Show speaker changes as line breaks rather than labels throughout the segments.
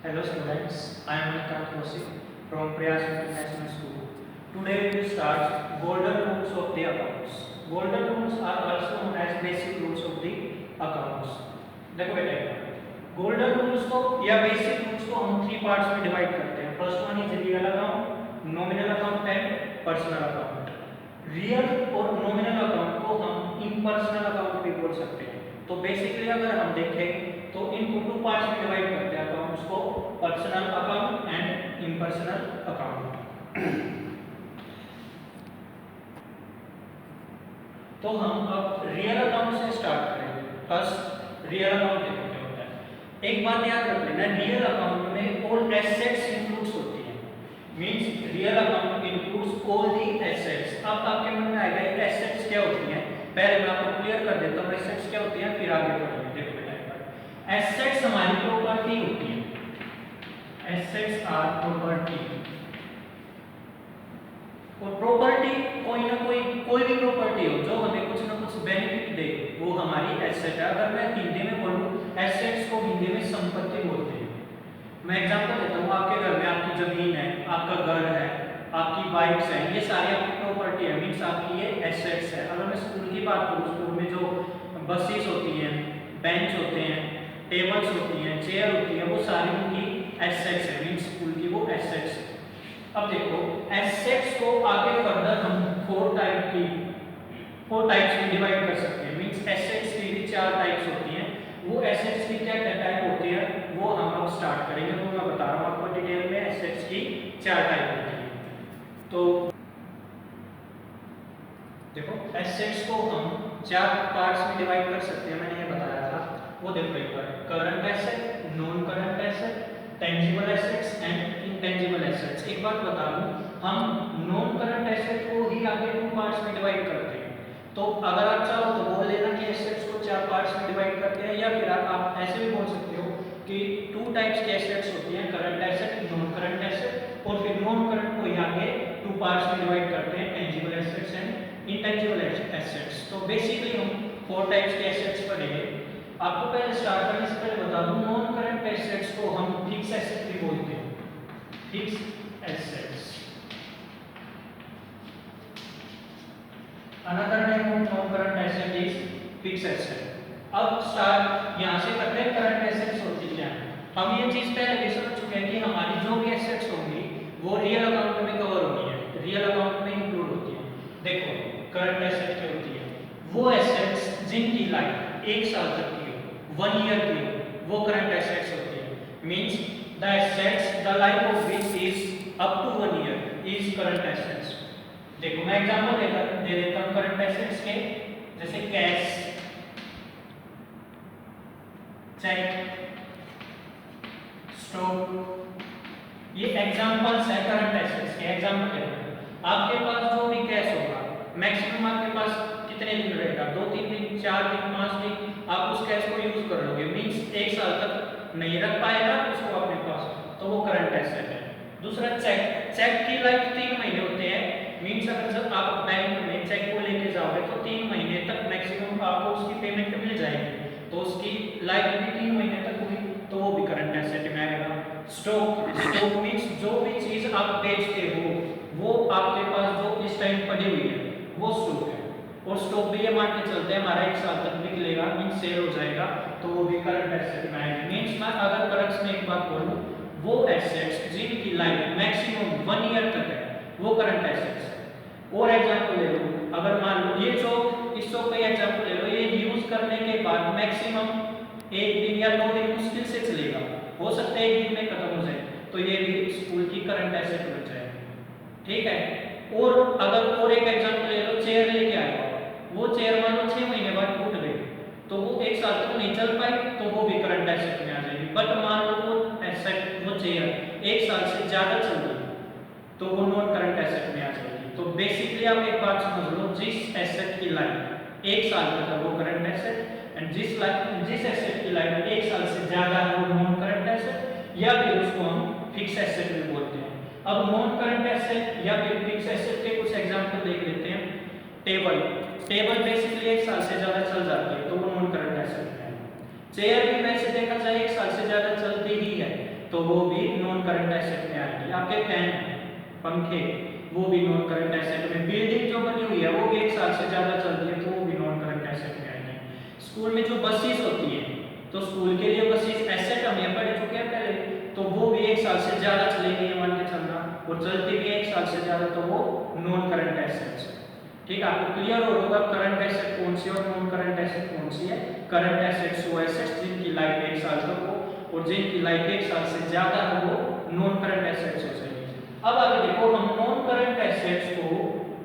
Hello students, I am Nikant Kaushik from Prayas International School. Today we will start golden rules of the accounts. Golden rules are also known as basic rules of the accounts. देखो बेटा golden rules को या basic rules को हम 3 parts में divide करते हैं. First one is real account, nominal account and personal account. Real और नॉमिनल अकाउंट को हम इम्पर्सनल अकाउंट भी बोल सकते हैं. तो बेसिकली अगर हम देखें तो इनको 2 पार्ट्स में डिवाइड करते हैं अकाउंट्स को, personal account and impersonal account. तो हम अब रियल अकाउंट से स्टार्ट करेंगे. फर्स्ट रियल अकाउंट देखो क्या होता है. एक बात याद रख लेना, रियल अकाउंट में ऑल एसेट्स इंक्लूड्स होती है. Means real account includes all the assets. अब आपके मन में आएगा एसेट्स क्या होती हैं. पहले मैं आपको क्लियर कर देता हूं एसेट्स क्या होती हैं, फिर आगे बढ़ेंगे. देखो एसेट्स हमारी प्रॉपर्टी होती है. Assets are property. और प्रॉपर्टी कोई भी प्रॉपर्टी हो जो हमें कुछ ना कुछ बेनिफिट दे वो हमारी एसेट है. अगर मैं हिंदी में बोलूं एसेट्स को हिंदी में संपत्ति बोलते हैं. मैं एग्जांपल देता हूं. आपके घर में आपकी जमीन है, आपका घर है, आपकी बाइक्स है, ये सारी आपकी प्रॉपर्टी है. मींस आपकी ये एसेट्स है. अगर मैं स्कूल की बात करूं, स्कूल में जो बसेस होती हैं, बेंच होते हैं, टेबल्स होती हैं, चेयर होती है, वो सारी उनकी एसेट्स है. मींस स्कूल की वो एसेट्स है. अब देखो एसेट्स को आगे फर्दर हम 4 टाइप्स में डिवाइड कर सकते हैं. मींस एसेट्स की भी 4 टाइप्स होती हैं. वो एसेट्स की क्या क्या टाइप होती है वो हम अब स्टार्ट करेंगे. तो मैं बता रहा हूँ आपको डिटेल में एसेट्स की 4 टाइप होती हैं. तो देखो एसेट्स को हम 4 पार्ट्स में डिवाइड कर सकते हैं. मैंने ये बताया था. वो देखो एक बार, current asset, non current asset, tangible assets and intangible assets. एक बात बता दूं, हम नॉन करंट एसेट को ही आगे 2 पार्ट्स में डिवाइड करते हैं. तो अगर आप चाहो तो बोल लेना कि एसेट्स को 4 पार्ट्स में डिवाइड करते हैं, या फिर आप ऐसे भी बोल सकते हो कि 2 टाइप्स की एसेट्स होती हैं, current asset, non current asset. और फिर नॉन करंट को ही आगे 2 पार्ट्स में डिवाइड करते हैं, tangible assets and intangible assets. तो बेसिकली हम 4 टाइप्स के एसेट्स पढ़ेंगे. आपको पहले स्टार्ट करने से पहले बता दूं, नॉन करंट एसेट्स को हम फिक्स एसेट भी बोलते हैं. Fix assets. Another name of non current asset is fix asset. अब स्टार्ट यहां से करते हैं करंट एसेट्स होती क्या है. हम ये चीज पहले भी समझ चुके हैं कि हमारी जो भी एसेट्स होंगी वो रियल अकाउंट में कवर होनी है, रियल अकाउंट में इंक्लूड होती है. देखो करंट एसेट क्या होती है, वो एसेट्स जिनकी लाइफ 1 साल तक की हो, 1 ईयर की हो, वो करंट एसेट्स होती है. Means the assets the life of which is up to 1 year is current assets. देखो मैं एग्जांपल दे देता हूं करंट एसेट्स के. जैसे कैश, चेक, स्टॉक, ये एग्जांपल्स है करंट एसेट्स के. एग्जांपल देखो, आपके पास जो भी कैश होगा मैक्सिमम आपके पास कितने दिन रहेगा, 2-3 दिन, 4 दिन, 5 दिन आप उस कैश को यूज कर लोगे. मींस 1 साल तक नहीं रख पाएगा उसको अपने पास, तो वो करंट एसेट है. दूसरा चेक. चेक की लाइफ 3 महीने होते हैं. मींस अगर जब आप बैंक में चेक को लेके जाओगे तो 3 महीने तक मैक्सिमम आपको उसकी पेमेंट मिल जाएगी. तो उसकी लाइफ भी 3 महीने तक हुई, तो वो भी करंट एसेट में आएगा. स्टॉक मींस जो भी चीज आप बेचते हो वो आपके पास जो इस टाइम पड़ी हुई है वो स्टॉक है. और स्टॉक भी ये मान के चलते हैं हमारा 1 साल तक निकलेगा, मींस सेल हो जाएगा, तो वो भी करंट एसेट में आएगी. मींस मैं अगर करंट्स में एक बात बोलूं, वो एसेट्स जिनकी लाइफ मैक्सिमम 1 ईयर तक है वो करंट एसेट्स है. और एग्जांपल ले लो, अगर मान लो ये चौक, इस चौक का एग्जांपल ले लो, ये यूज करने के बाद मैक्सिमम 1 दिन या 2 दिन मुश्किल से चलेगा, हो सकता है 1 दिन में खत्म हो जाए, तो ये भी स्कूल की करंट एसेट बन जाएगी. ठीक है. और अगर और एक एग्जांपल ले लो, चेयर लेके आए, वो चेयर मान लो 6 महीने बाद टूट गई, तो वो 1 साल तक नहीं चल पाई, तो वो भी करंट एसेट में आ जाएगी. बट मान लो वो एसेट, वो चेयर 1 साल से ज्यादा चल रही, तो वो नॉन करंट एसेट में आ जाएगी. तो बेसिकली आप एक बात समझ लो, जिस एसेट की लाइफ 1 साल तक है वो करंट एसेट, एंड जिस एसेट की लाइफ 1 साल से ज्यादा है वो नॉन करंट एसेट, या फिर उसको हम फिक्स एसेट भी बोलते हैं. अब नॉन करंट एसेट या फिर फिक्स एसेट के कुछ एग्जांपल देख लेते हैं. टेबल बेसिकली 1 साल से ज्यादा चल जाती है, तो वो नॉन करंट एसेट है. चेयर भी वैसे देखा जाए 1 साल से ज्यादा चलती ही है, तो वो भी नॉन करंट एसेट में आएगी। आपके फैन, पंखे, वो भी नॉन करंट एसेट में। बिल्डिंग जो बनी हुई है वो भी 1 साल से ज्यादा चलती है तो वो भी नॉन करंट एसेट में आएगी। स्कूल में जो बसेस होती हैं, तो स्कूल के लिए बसेस एसेट हम यहाँ पढ़ चुके हैं पहले, तो वो भी 1 साल से ज्यादा चलेगी, ये मान के चलना, और चलती भी 1 साल से ज्यादा, तो वो नॉन करंट एसेट्स। ठीक है, आपको क्लियर होगा करंट एसेट कौन सी और नॉन करंट एसेट कौन सी है। करंट एसेट्स वो एसेट्स जिनकी लाइफ 1 साल तक हो, और जिनकी लाइफ 1 साल से ज्यादा हो वो नॉन करंट एसेट्स हो जाएगी। अब आगे देखो, हम नॉन करंट एसेट्स को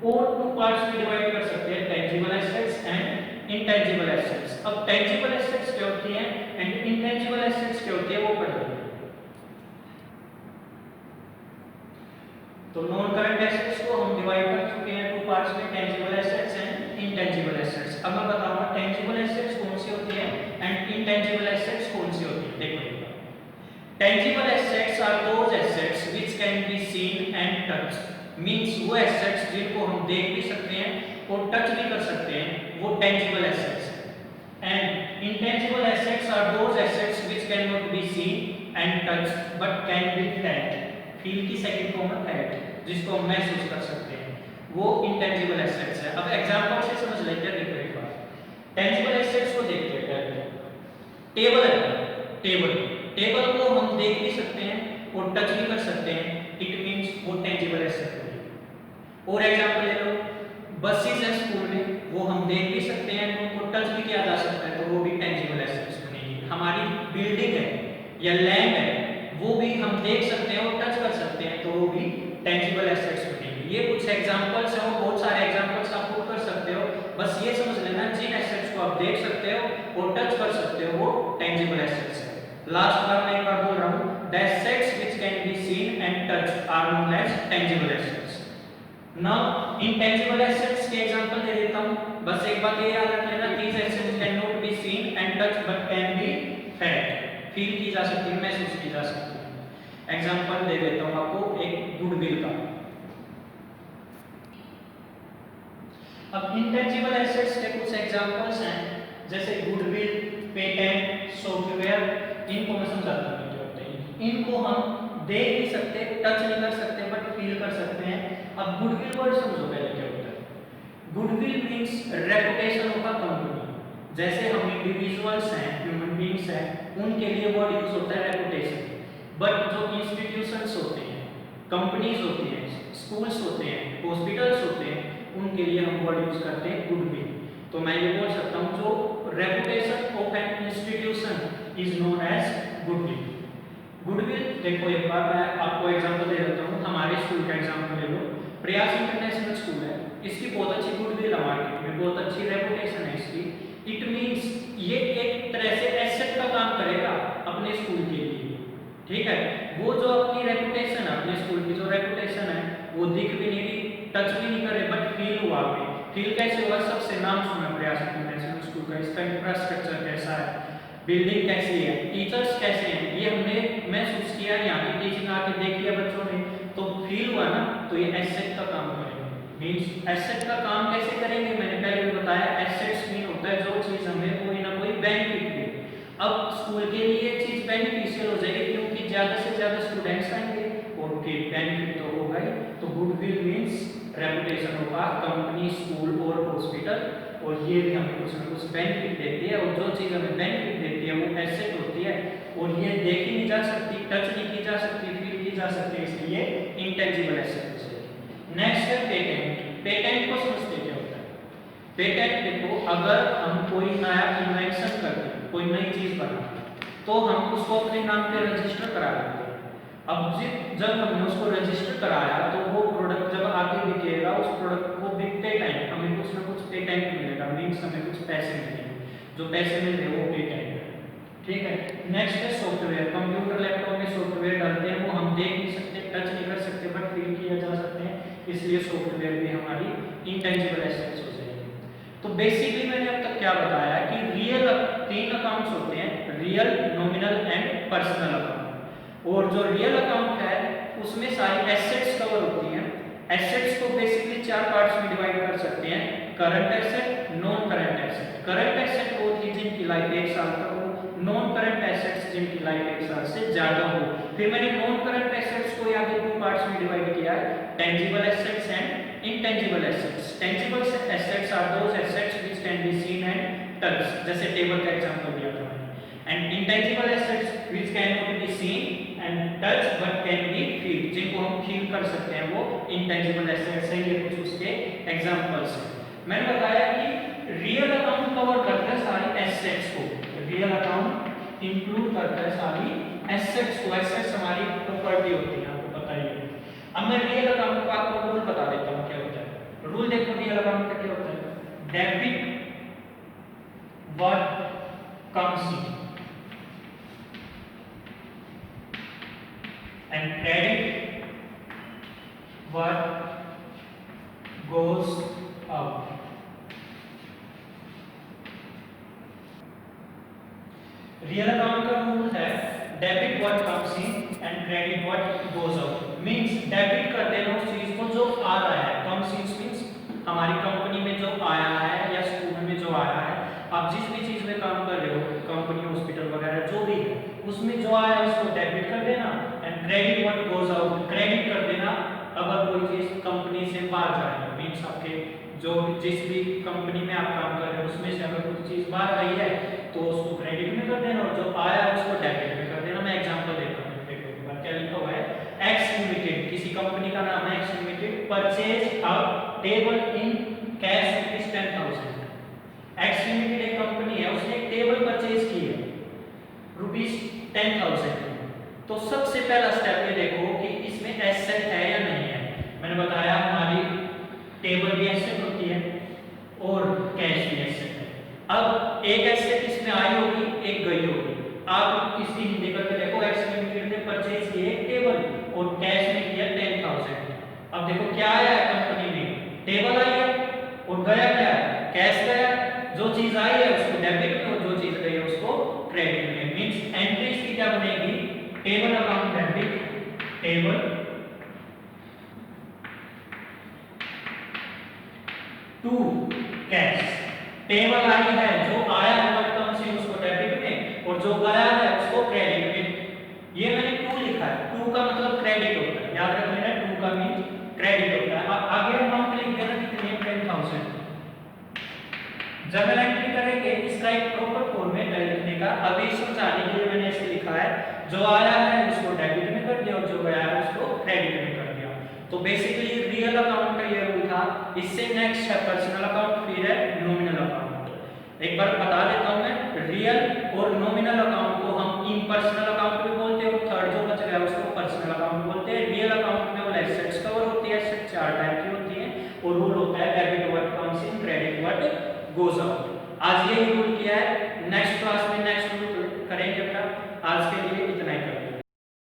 और 2 पार्ट्स में डिवाइड कर सकते हैं, tangible assets and intangible assets. अब टेंजिबल एसेट्स क्या होती हैं एंड इनटेंजिबल एसेट्स क्या होती है वो पढ़ेंगे। तो नॉन करंट एसेट्स को हम डिवाइड कर चुके हैं 2 पार्ट्स में, tangible assets and intangible assets. अब मैं बताऊंगा टेंजिबल एसेट्स कौन सी होती है एंड इनटेंजिबल एसेट्स कौन सी होती है। देखो, tangible assets are those assets which can be seen and touch, means वो एसेट्स जिनको हम देख भी सकते हैं और टच भी कर सकते हैं, वो टेंजिबल एसेट्स हैं। And intangible assets are those assets which can not be seen and touch but can be felt, feel की सेकंड फॉर्म है फेल्ट, जिसको हम महसूस कर सकते हैं, वो इंटेंजिबल एसेट्स है। अब एग्जांपल से समझ लेते हैं। देखो एक बार टेंजिबल एसेट्स को देखते हैं। टेबल है, टेबल को हम देख भी सकते हैं और टच भी कर सकते हैं, इट मींस वो टेंजिबल एसेट है। और एग्जांपल ले लो, बसेस है स्कूल में, वो हम देख भी सकते हैं, उनको टच भी किया जा सकता है, तो वो भी टेंजिबल एसेट्स बनेगी। हमारी बिल्डिंग है या लैंड है, वो भी हम देख सकते हैं और टच कर सकते हैं, तो वो भी टेंजिबल एसेट्स बनेगी। ये कुछ एग्जांपल्स हैं, बहुत सारे एग्जांपल्स आप पुट कर सकते हो, बस ये समझ लेना जिन एसेट्स को आप देख सकते हो और टच कर सकते हो वो टेंजिबल एसेट्स है। लास्ट बार मैं एक बार बोल रहा हूं, the assets which can be seen and touch are known as tangible assets. Now intangible assets के एग्जांपल दे देता हूं, बस एक बात ये याद रख लेना, these assets can not be seen and touch but can be felt, feel की जा सकती है, महसूस की जा सकती है। एग्जांपल दे देता हूं आपको एक गुडविल का। अब इनटेंजिबल एसेट्स के कुछ एग्जांपल्स हैं, जैसे गुडविल, पेटेंट, सॉफ्टवेयर, इनको मैं समझाता हूं क्या होते हैं। इनको हम देख नहीं सकते, टच नहीं कर सकते, बट फील कर सकते हैं। अब गुडविल वर्ड समझो पहले क्या होता है। Goodwill means reputation of a company. जैसे हम इंडिविजुअल्स हैं, ह्यूमन बीइंग्स हैं, उनके लिए वर्ड यूज होता है रेपुटेशन, बट जो इंस्टीट्यूशंस होते हैं, कंपनीज होती हैं, स्कूल्स होते हैं, हॉस्पिटल्स होते हैं, उनके लिए हम वर्ड यूज करते हैं गुडविल। तो मैं ये बोल सकता हूं, जो reputation of an institution is known as goodwill. Goodwill देखो एक बार मैं आपको एग्जांपल दे देता हूं, हमारे स्कूल का एग्जांपल ले लो। प्रयास इंटरनेशनल स्कूल है, इसकी बहुत अच्छी गुडविल है मार्केट में, बहुत अच्छी रेपुटेशन है इसकी। इट मींस ये एक तरह से एसेट का काम करेगा अपने स्कूल के लिए। ठीक है, वो जो आपकी रेपुटेशन है, अपने स्कूल की जो रेपुटेशन है, वो दिख भी नहीं रही, टच भी नहीं करे, बट फील हुआ आपने। फील कैसे हुआ? सबसे नाम सुना प्रयास इंटरनेशनल स्कूल का, इसका इंफ्रास्ट्रक्चर कैसा है, बिल्डिंग कैसी है, टीचर्स कैसे हैं, ये हमने महसूस किया, यहाँ की टीचिंग आके देखी है बच्चों ने, तो फील हुआ ना, तो ये एसेट का काम करेंगे। मींस एसेट का काम कैसे करेंगे, मैंने पहले भी बताया, एसेट्स मीन होता है जो चीज हमें कोई ना कोई बेनिफिट दे। अब स्कूल के लिए ये चीज बेनिफिशियल हो जाएगी क्योंकि ज्यादा से ज्यादा स्टूडेंट्स आएंगे और फिर बेनिफिट तो होगा ही। तो goodwill means reputation of a company, school और हॉस्पिटल, और ये भी हमें कुछ ना कुछ बेनिफिट देती है, और जो चीज हमें बेनिफिट देती है वो एसेट होती है, और ये देखी नहीं जा सकती, टच नहीं की जा सकती, फील की जा सकती, इसलिए इंटेंजिबल एसेट है। नेक्स्ट है पेटेंट। पेटेंट को समझते क्या होता है? पेटेंट देखो, अगर हम कोई नया इन्वेंशन करते हैं, कोई नई चीज बनाते हैं, तो हम उसको अपने नाम पे रजिस्टर करा लेते हैं। अब जब हमने उसको रजिस्टर कराया, तो वो प्रोडक्ट जब आगे बिकेगा, उस प्रोडक्ट को बिकते टाइम हमें कुछ ना कुछ पेटेंट मिलेगा, मींस हमें कुछ पैसे मिलेंगे, जो पैसे मिल रहे वो पेटेंट है। ठीक है, नेक्स्ट है सॉफ्टवेयर। कंप्यूटर लैपटॉप में सॉफ्टवेयर डालते हैं, वो हम देख नहीं सकते, टच नहीं कर सकते, बट फील किया जा सकते हैं, इसलिए सॉफ्टवेयर भी हमारी इंटेंजिबल एसेट्स हो जाएगी। तो बेसिकली मैंने अब तक क्या बताया कि रियल 3 अकाउंट्स होते हैं, real, nominal and personal account. और जो रियल अकाउंट है उसमें सारी एसेट्स कवर होती हैं। एसेट्स को बेसिकली 4 पार्ट्स में डिवाइड कर सकते हैं, current asset, non current asset. Current asset वो थी जिनकी लाइफ 1 साल तक हो, नॉन करंट एसेट्स जिनकी लाइफ 1 साल से ज्यादा हो। फिर मैंने नॉन करंट एसेट्स को आगे 2 पार्ट्स में डिवाइड किया है, tangible assets and intangible assets. Tangible assets are those assets which can be seen and touch, जैसे टेबल का एग्जांपल दिया था मैंने। And intangible assets which can not be seen and touch but can be feel, जिनको हम feel कर सकते हैं, वो इनटेंजिबल एसेट्स हैं। ये कुछ उसके एग्जांपल्स हैं। मैंने बताया कि रियल अकाउंट कवर करता है सारी एसेट्स को, रियल अकाउंट इंक्लूड करता है सारी एसेट्स को। एसेट्स हमारी प्रॉपर्टी होती है, आपको पता ही है। अब मैं रियल अकाउंट को आपको रूल बता देता हूँ क्या होता है। रूल देखो रियल अकाउंट का क्या होता है, debit what comes in and credit what goes out। Real account का रूल है debit what comes in and credit what goes out. Means debit कर देना उस चीज को जो आ रहा है, कम्स इन मींस हमारी कंपनी में जो आया है या स्कूल में जो आया है। आप जिस भी चीज में काम कर रहे हो, कंपनी, हॉस्पिटल वगैरह जो भी है, उसमें जो आया है उसको डेबिट कर देना। And credit what goes out, credit कर देना अगर कोई चीज कंपनी से बाहर जा रही है। मींस आपके जो जिस भी कंपनी में आप काम कर रहे हो उसमें से अगर कुछ चीज बाहर आई है तो उसको क्रेडिट में कर देना और जो आया है उसको डेबिट में कर देना। मैं एग्जांपल देता हूं, देखो एक बार क्या लिखा हुआ है, एक्स लिमिटेड, किसी कंपनी का नाम है x limited, purchase a table in cash rupees 10,000। X limited एक कंपनी है, उसने एक टेबल परचेज की है रुपीस 10,000। तो सबसे पहला स्टेप ये देखो कि इसमें एसेट है या नहीं है। मैंने बताया हमारी टेबल भी एसेट होती है और कैश भी एसेट है। अब एक एसेट इसमें आई होगी, एक गई होगी। आप इसकी हिंदी करके देखो, एक्स लिमिटेड ने परचेज की एक टेबल और कैश में किया 10,000। अब देखो क्या आया है कंपनी में, टेबल आई है और गया क्या है, कैश गया। जो चीज आई है उसको डेबिट में और जो चीज गई है उसको क्रेडिट में। मींस एंट्री इसकी क्या बनेगी, table account debit, table to cash. Table आई है, जो आया है मतलब से उसको डेबिट में और जो गया है उसको क्रेडिट में। ये मैंने टू लिखा है, टू का मतलब क्रेडिट होता है, याद रखना है, टू का मीन क्रेडिट होता है। आगे अमाउंट लिख देना कितनी है, 10,000। जब एंट्री करेंगे इसका एक प्रॉपर फॉर्मेट है लिखने का। अभी समझाने के लिए मैंने ऐसे लिखा है, जो आया है उसको डेबिट में कर दिया और जो गया है उसको क्रेडिट में कर दिया। तो बेसिकली रियल अकाउंट का ये रूल था। इससे नेक्स्ट है पर्सनल अकाउंट, फिर है नॉमिनल अकाउंट। एक बार बता देता हूं मैं, रियल और नॉमिनल अकाउंट को हम इम्पर्सनल अकाउंट भी बोलते हैं और थर्ड जो बच गया उसको पर्सनल अकाउंट बोलते हैं। रियल अकाउंट में वो एसेट्स कवर होती है, एसेट 4 टाइप की होती है और रूल होता है debit what comes in, credit what goes out. आज यही रूल किया है। Next class